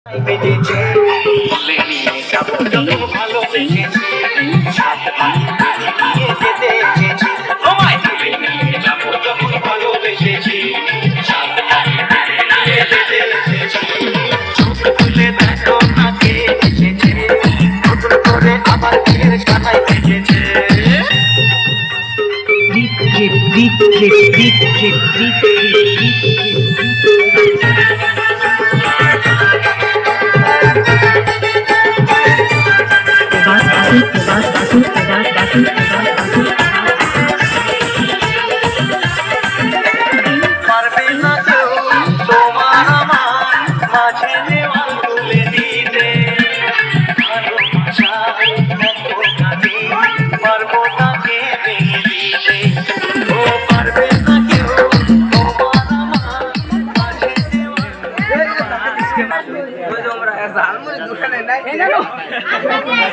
বেজেছে বলে নিয়ে যাবো যত ভালোবেসেছি সাত পানি পেরিয়ে যেতে এসেছি তোমায় তুলে নিয়ে যাবো যখন ভালোবেসেছি সাত পানি পেরিয়ে যেতে এসেছি চোখ খুলে দেখো না কে এসেছে নতুন করে আবার বিয়ের সানাই বেজেছে পারবে না কেউ তোমার আমার মাঝে দেওয়াল তুলে দিতে ভালোবাসায় এত কাজে পারবো তাকে ভেঙে দিতে ও পারবে না কেউ তোমার আমার মাঝে দেওয়াল